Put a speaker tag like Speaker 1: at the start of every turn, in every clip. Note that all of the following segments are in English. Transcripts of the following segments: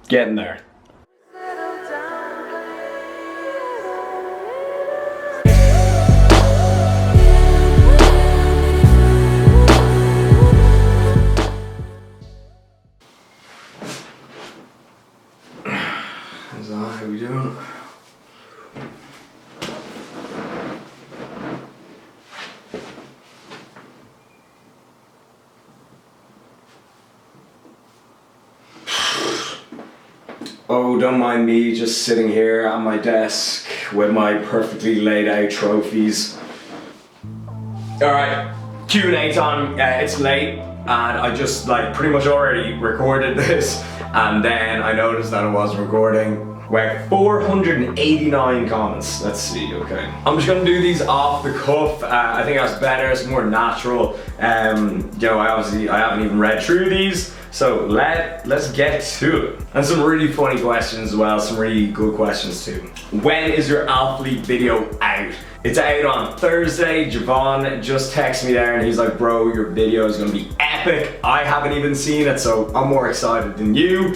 Speaker 1: Getting there. How we doing? Oh, don't mind me just sitting here at my desk with my perfectly laid out trophies. Alright, Q&A time. It's late and I just pretty much already recorded this, and then I noticed that it wasn't recording. We're 489 comments. Let's see, okay. I'm just gonna do these off the cuff. I think that's better, it's more natural. I haven't even read through these. So let's get to it. And some really funny questions as well, some really good questions too. When is your athlete video out? It's out on Thursday. Javon just texted me there and he's like, bro, your video is gonna be epic. I haven't even seen it, so I'm more excited than you.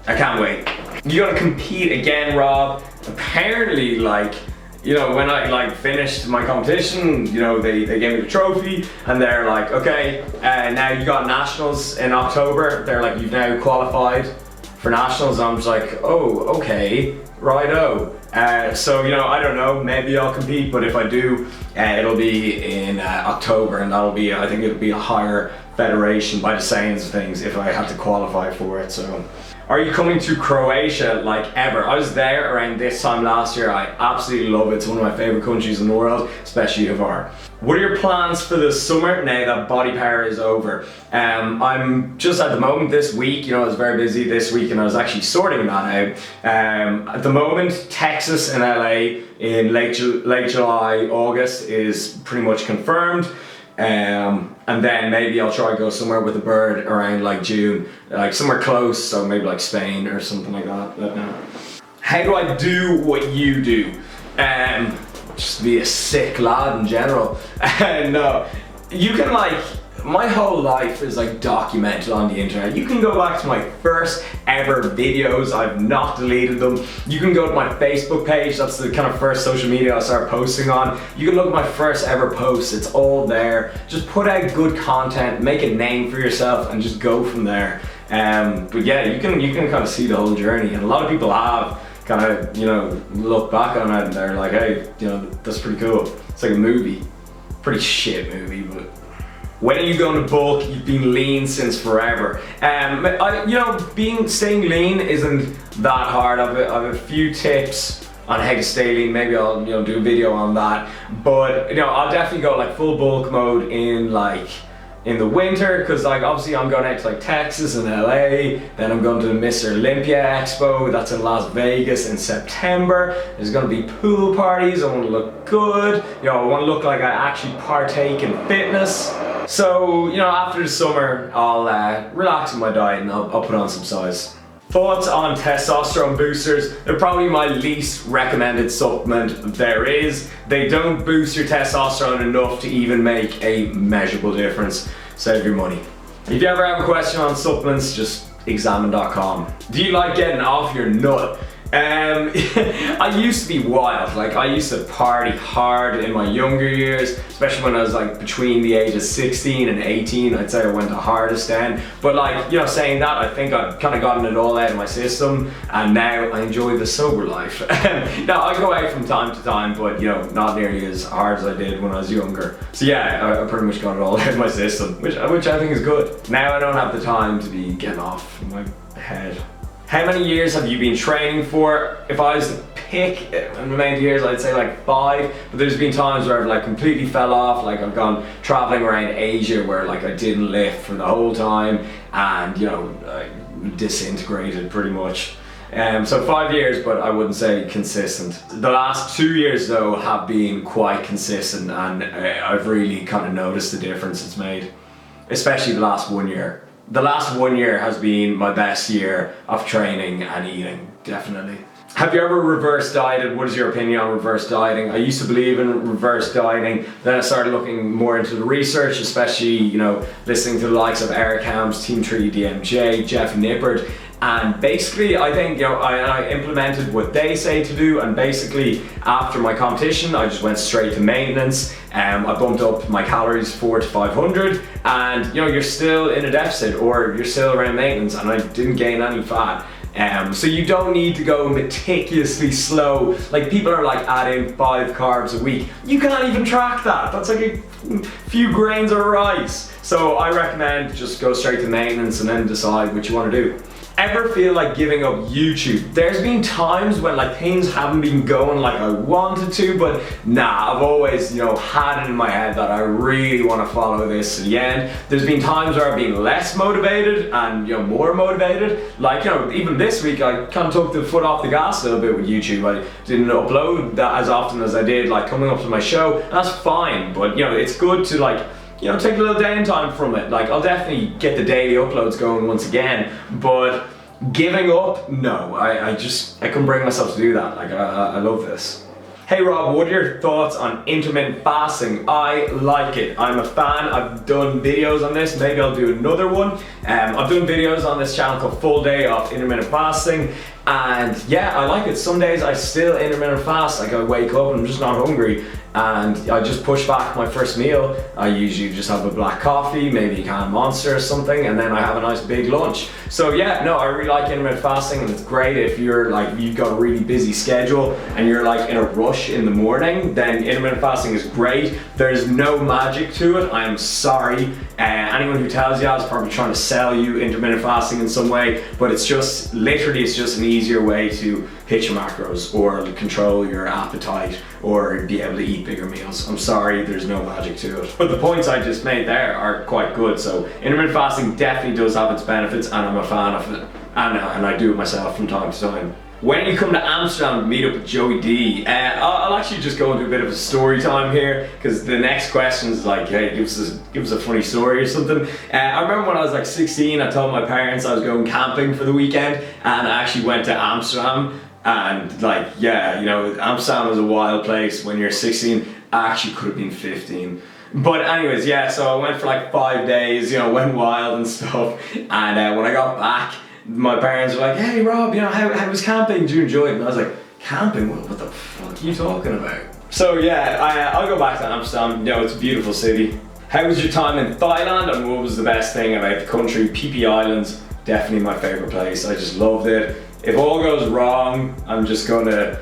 Speaker 1: I can't wait. You gotta compete again, Rob. Apparently, when I finished my competition, they gave me the trophy and they're like, okay, now you got nationals in October. They're like, you've now qualified for nationals. I'm just like, oh, okay, righto. So, I don't know, maybe I'll compete, but if I do, it'll be in October, and I think it'll be a higher federation by the sayings of things if I have to qualify for it, so. Are you coming to Croatia ever? I was there around this time last year. I absolutely love it. It's one of my favorite countries in the world, especially Hvar. What are your plans for the summer now that Body Power is over? I'm just at the moment this week, I was very busy this week and I was actually sorting that out. At the moment, Texas and LA in late July, August is pretty much confirmed. And then maybe I'll try to go somewhere with a bird around June, somewhere close, so maybe Spain or something like that. How do I do what you do? Just be a sick lad in general. No, you can my whole life is documented on the internet. You can go back to my first ever videos, I've not deleted them. You can go to my Facebook page, that's the kind of first social media I started posting on. You can look at my first ever posts, it's all there. Just put out good content, make a name for yourself and just go from there. But yeah, you can kind of see the whole journey, and a lot of people have kind of, look back on it and they're like, hey, that's pretty cool. It's like a movie, pretty shit movie, but. When are you going to bulk? You've been lean since forever. Staying lean isn't that hard. I have a few tips on how to stay lean. Maybe I'll do a video on that. But I'll definitely go full bulk mode in the winter, because obviously I'm going out to Texas and LA, then I'm going to the Mr. Olympia Expo, that's in Las Vegas in September. There's going to be pool parties, I want to look good, I want to look like I actually partake in fitness. So, after the summer, I'll relax with my diet and I'll put on some size. Thoughts on testosterone boosters? They're probably my least recommended supplement there is. They don't boost your testosterone enough to even make a measurable difference. Save your money. If you ever have a question on supplements, just examine.com. Do you like getting off your nut? I used to be wild. I used to party hard in my younger years, especially when I was between the ages 16 and 18. I'd say I went the hardest then. But saying that, I think I've kind of gotten it all out of my system, and now I enjoy the sober life. Now I go out from time to time, but not nearly as hard as I did when I was younger. So yeah, I pretty much got it all out of my system, which I think is good. Now I don't have the time to be getting off in my head. How many years have you been training for? If I was to pick an amount of years, I'd say 5, but there's been times where I've completely fell off. I've gone traveling around Asia where I didn't lift for the whole time, and I disintegrated pretty much. So 5 years, but I wouldn't say consistent. The last 2 years though have been quite consistent, and I've really kind of noticed the difference it's made, especially the last 1 year. The last 1 year has been my best year of training and eating, definitely. Have you ever reverse dieted? What is your opinion on reverse dieting? I used to believe in reverse dieting, then I started looking more into the research, especially, listening to the likes of Eric Ham's Team 3 DMJ, Jeff Nippard, And basically, I think, I implemented what they say to do, and basically after my competition, I just went straight to maintenance. I bumped up my calories 400 to 500, and you're still in a deficit, or you're still around maintenance, and I didn't gain any fat. So you don't need to go meticulously slow. Like, people are like adding 5 carbs a week. You can't even track that. That's like a few grains of rice. So I recommend just go straight to maintenance and then decide what you want to do. Ever feel like giving up YouTube? There's been times when like things haven't been going like I wanted to, but nah, I've always, had it in my head that I really want to follow this to the end. There's been times where I've been less motivated and more motivated. Like, even this week I kind of took the foot off the gas a little bit with YouTube. I didn't upload that as often as I did, like coming up to my show. That's fine, but it's good to like, take a little downtime from it. Like, I'll definitely get the daily uploads going once again, but giving up, no. I couldn't bring myself to do that. Like, I love this. Hey Rob, what are your thoughts on intermittent fasting? I like it. I'm a fan. I've done videos on this. Maybe I'll do another one. I've done videos on this channel called Full Day of Intermittent Fasting. And yeah, I like it. Some days I still intermittent fast. Like, I wake up and I'm just not hungry, and I just push back my first meal. I usually just have a black coffee, maybe a can of Monster or something, and then I have a nice big lunch. So yeah, no, I really like intermittent fasting, and it's great if you're like, you've got a really busy schedule and you're like in a rush in the morning, then intermittent fasting is great. There's no magic to it. I'm sorry. Anyone who tells you that is probably trying to sell you intermittent fasting in some way, but it's just, literally, it's just an easier way to hit your macros or control your appetite or be able to eat bigger meals. I'm sorry, there's no magic to it. But the points I just made there are quite good. So intermittent fasting definitely does have its benefits, and I'm a fan of it. And I do it myself from time to time. When you come to Amsterdam to meet up with Joey D, I'll actually just go into a bit of a story time here, because the next question is like, hey, give us a funny story or something. I remember when I was like 16, I told my parents I was going camping for the weekend, and I actually went to Amsterdam. And like, yeah, Amsterdam is a wild place when you're 16. I actually could have been 15. But anyways, yeah, so I went for like 5 days, went wild and stuff. And when I got back, my parents were like, hey Rob, how was camping? Did you enjoy it? And I was like, camping? What the fuck are you talking about? So yeah, I'll go back to Amsterdam. It's a beautiful city. How was your time in Thailand, and what was the best thing about the country? PP Islands, definitely my favorite place. I just loved it. If all goes wrong, I'm just gonna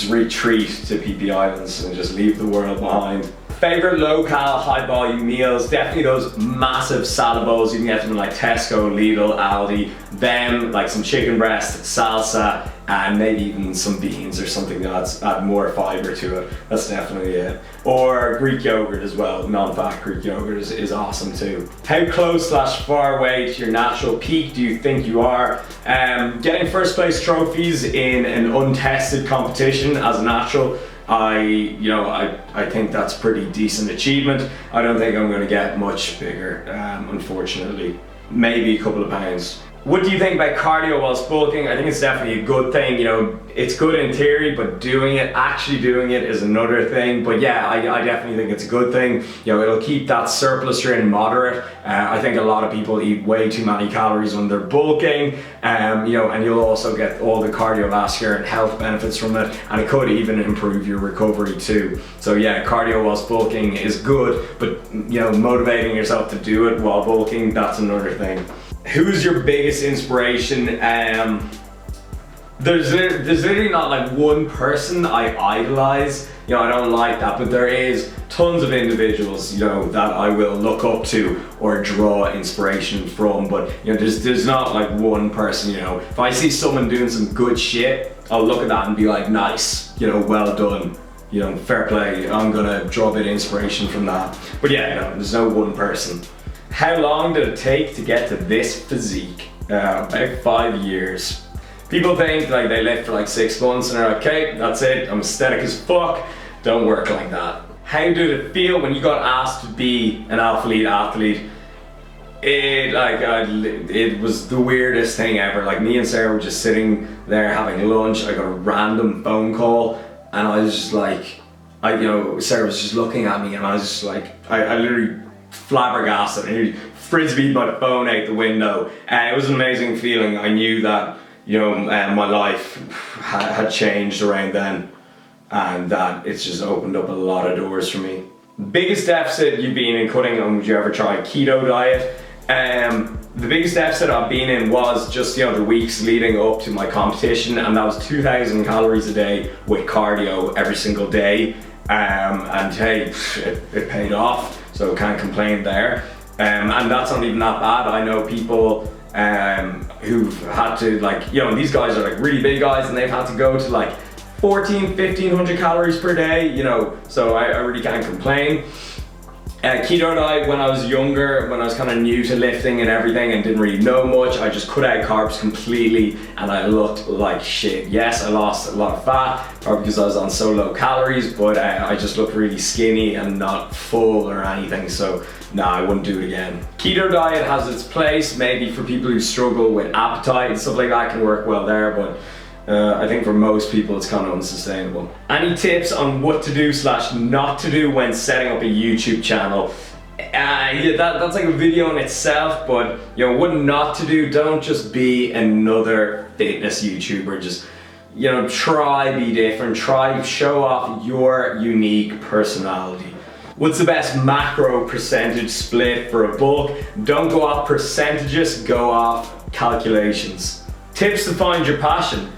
Speaker 1: retreat to PP Islands and just leave the world behind. Favorite low-cal, high-volume meals? Definitely those massive salad bowls. You can get them in like Tesco, Lidl, Aldi. Them, like some chicken breast, salsa, and maybe even some beans or something that's add more fiber to it. That's definitely it. Or Greek yogurt as well. Non-fat Greek yogurt is awesome too. How close/far away to your natural peak do you think you are? Getting first place trophies in an untested competition as a natural, I think that's pretty decent achievement. I don't think I'm going to get much bigger, unfortunately. Maybe a couple of pounds. What do you think about cardio whilst bulking? I think it's definitely a good thing. It's good in theory, but actually doing it is another thing. But yeah, I definitely think it's a good thing. It'll keep that surplus during moderate. I think a lot of people eat way too many calories when they're bulking. And you'll also get all the cardiovascular and health benefits from it, and it could even improve your recovery too. So yeah, cardio whilst bulking is good, but motivating yourself to do it while bulking, that's another thing. Who's your biggest inspiration? There's literally not like one person I idolize. I don't like that, but there is tons of individuals, that I will look up to or draw inspiration from. But there's not like one person. If I see someone doing some good shit, I'll look at that and be like, nice, well done. Fair play. I'm gonna draw a bit of inspiration from that. But yeah, there's no one person. How long did it take to get to this physique? About 5 years. People think like they lift for like 6 months and they're like, okay, that's it, I'm aesthetic as fuck. Don't work like that. How did it feel when you got asked to be an Alphalete athlete? It was the weirdest thing ever. Like, me and Sarah were just sitting there having lunch. I got a random phone call, and I was just like, Sarah was just looking at me, and I was just like, I literally flabbergasted. I nearly frisbeed my phone out the window. It was an amazing feeling. I knew that, you know, my life had changed around then, and that it's just opened up a lot of doors for me. Biggest deficit you've been in cutting, and would you ever try keto diet? The biggest deficit I've been in was just, you know, the weeks leading up to my competition, and that was 2,000 calories a day with cardio every single day. And hey, it paid off, so can't complain there. And that's not even that bad. I know people who've had to, like, you know, these guys are like really big guys, and they've had to go to like 1,500 calories per day, you know, so I really can't complain. Keto diet, when I was younger, when I was kind of new to lifting and everything and didn't really know much, I just cut out carbs completely and I looked like shit. Yes, I lost a lot of fat, probably because I was on so low calories, but I just looked really skinny and not full or anything, so nah, I wouldn't do it again. Keto diet has its place, maybe for people who struggle with appetite and stuff like that can work well there, but I think for most people it's kind of unsustainable. Any tips on what to do / not to do when setting up a YouTube channel? Yeah, that's like a video in itself, but you know, what not to do, don't just be another fitness YouTuber. Just, you know, try be different, try show off your unique personality. What's the best macro percentage split for a bulk? Don't go off percentages, go off calculations. Tips to find your passion.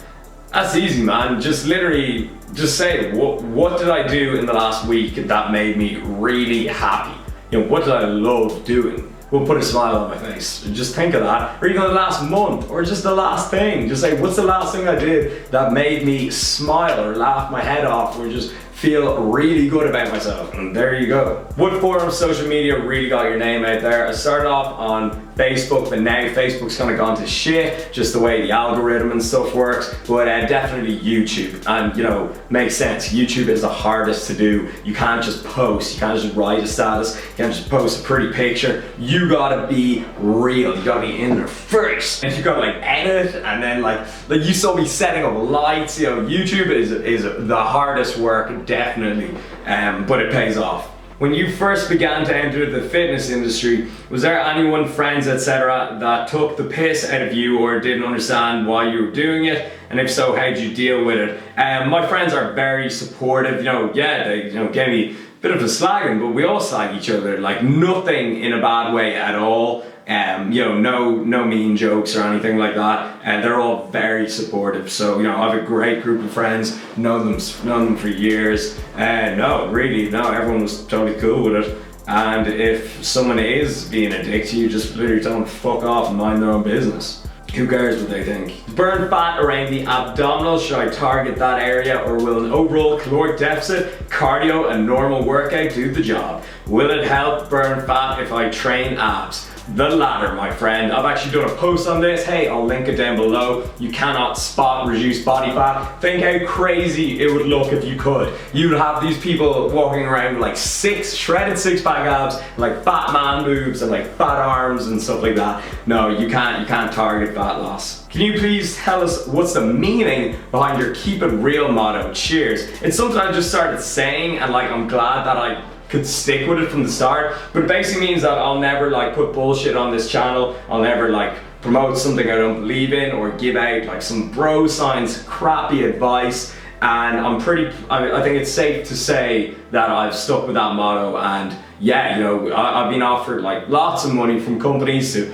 Speaker 1: That's easy, man. Just literally, just say, what did I do in the last week that made me really happy? You know, what did I love doing? Will put a smile on my face. Just think of that. Or even the last month, or just the last thing. Just say, what's the last thing I did that made me smile or laugh my head off or just feel really good about myself? And there you go. What form of social media really got your name out there? I started off on Facebook, but now Facebook's kind of gone to shit, just the way the algorithm and stuff works, but definitely YouTube. And you know, makes sense. YouTube is the hardest to do. You can't just post, you can't just write a status, you can't just post a pretty picture. You gotta be real, you gotta be in there first. And you gotta like edit, and then like you saw me setting up lights. You know, YouTube is the hardest work, definitely, but it pays off. When you first began to enter the fitness industry, was there anyone, friends, etc., that took the piss out of you or didn't understand why you were doing it? And if so, how did you deal with it? My friends are very supportive. You know, yeah, they gave me a bit of a slagging, but we all slag each other. Like nothing in a bad way at all. You know, no mean jokes or anything like that, and they're all very supportive. So you know, I have a great group of friends, known them for years, and everyone was totally cool with it. And if someone is being a dick to you, just literally tell them fuck off and mind their own business. Who cares what they think? Burn fat around the abdominals. Should I target that area, or will an overall caloric deficit, cardio and normal workout do the job? Will it help burn fat if I train abs? The latter, my friend. I've actually done a post on this. Hey, I'll link it down below. You cannot spot reduced body fat. Think how crazy it would look if you could. You'd have these people walking around with like shredded six-pack abs, like fat man boobs and like fat arms and stuff like that. No, you can't target fat loss. Can you please tell us what's the meaning behind your keep it real motto? Cheers. It's something I just started saying, and like I'm glad that I could stick with it from the start, but it basically means that I'll never like put bullshit on this channel. I'll never like promote something I don't believe in or give out like some bro science crappy advice. And I think it's safe to say that I've stuck with that motto. And yeah, you know, I've been offered like lots of money from companies to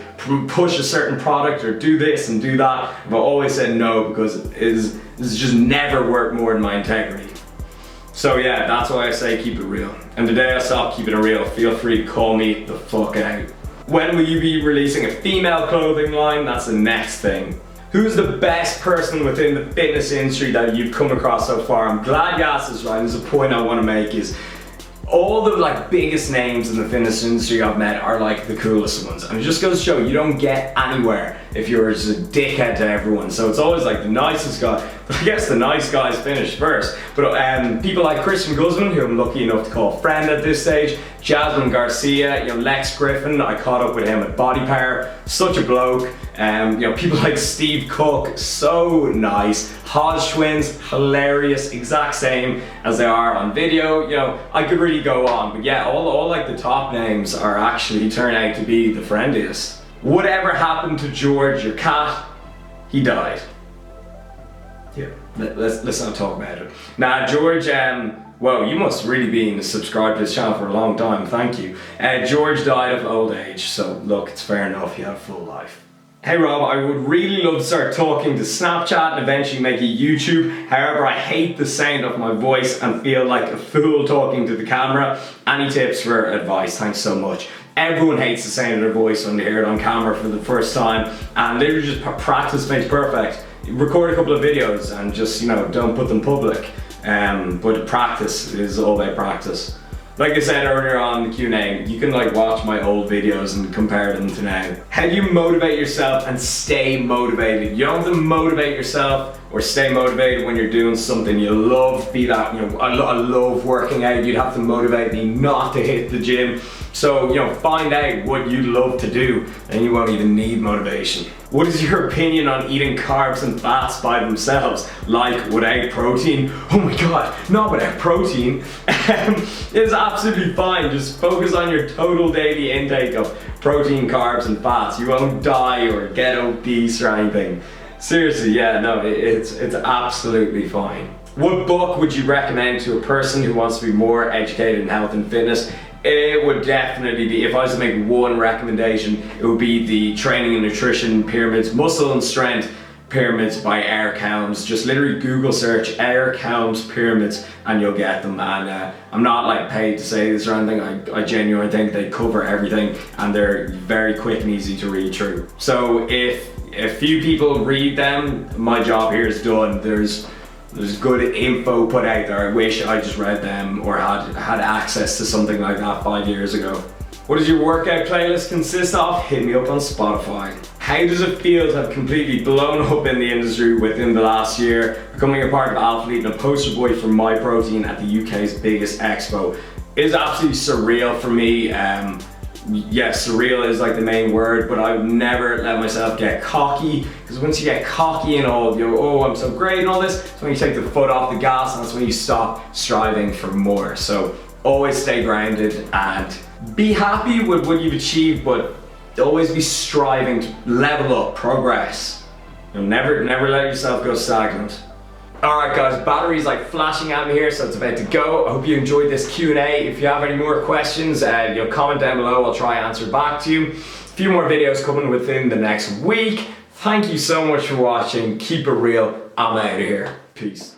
Speaker 1: push a certain product or do this and do that. I've always said no, because it's just never worked more than my integrity. So yeah, that's why I say keep it real. And the day I stop keeping it real, feel free to call me the fuck out. When will you be releasing a female clothing line? That's the next thing. Who's the best person within the fitness industry that you've come across so far? I'm glad you asked this, right? There's a point I want to make is all the like biggest names in the fitness industry I've met are like the coolest ones. And it just goes to show you don't get anywhere if you're just a dickhead to everyone. So it's always like the nicest guy. I guess the nice guys finish first. But people like Christian Guzman, who I'm lucky enough to call friend at this stage, Jasmine Garcia, you know, Lex Griffin, I caught up with him at Body Power, such a bloke. You know, people like Steve Cook, so nice. Hodge twins, hilarious, exact same as they are on video. You know, I could really go on, but yeah, all like the top names are actually turn out to be the friendliest. Whatever happened to George, your cat? He died. Yeah, let's not talk about it. Now, George, well, you must really be subscribed to this channel for a long time, thank you. George died of old age, so look, it's fair enough, you have a full life. Hey Rob, I would really love to start talking to Snapchat and eventually make a YouTube. However, I hate the sound of my voice and feel like a fool talking to the camera. Any tips for advice? Thanks so much. Everyone hates the sound of their voice when they hear it on camera for the first time, and literally just practice makes perfect. Record a couple of videos and just, you know, don't put them public. But practice is all about practice. Like I said earlier on the Q&A, you can like watch my old videos and compare them to now. How do you motivate yourself and stay motivated? You don't have to motivate yourself or stay motivated when you're doing something you love. Be that, you know, I love working out. You'd have to motivate me not to hit the gym. So, you know, find out what you love to do and you won't even need motivation. What is your opinion on eating carbs and fats by themselves, like without protein? Oh my god, not without protein. It's absolutely fine. Just focus on your total daily intake of protein, carbs and fats. You won't die or get obese or anything. Seriously, yeah, no, it's absolutely fine. What book would you recommend to a person who wants to be more educated in health and fitness? It would definitely be, if I was to make one recommendation, it would be the Training and Nutrition Pyramids, Muscle and Strength Pyramids by Eric Helms. Just literally Google search Eric Helms Pyramids and you'll get them. And I'm not like paid to say this or anything, I genuinely think they cover everything and they're very quick and easy to read through. So if a few people read them, my job here is done. There's good info put out there. I wish I just read them or had access to something like that 5 years ago. What does your workout playlist consist of? Hit me up on Spotify. How does it feel to have completely blown up in the industry within the last year, becoming a part of Athlete and a poster boy for MyProtein at the UK's biggest expo? It is absolutely surreal for me. Yes, surreal is like the main word, but I would never let myself get cocky, because once you get cocky and all, you know, oh, I'm so great and all this, it's when you take the foot off the gas and that's when you stop striving for more. So always stay grounded and be happy with what you've achieved, but always be striving to level up, progress. You'll never let yourself go stagnant. Alright guys, battery's like flashing at me here, so it's about to go. I hope you enjoyed this Q&A. If you have any more questions, you'll comment down below, I'll try and answer back to you. A few more videos coming within the next week. Thank you so much for watching. Keep it real. I'm out of here. Peace.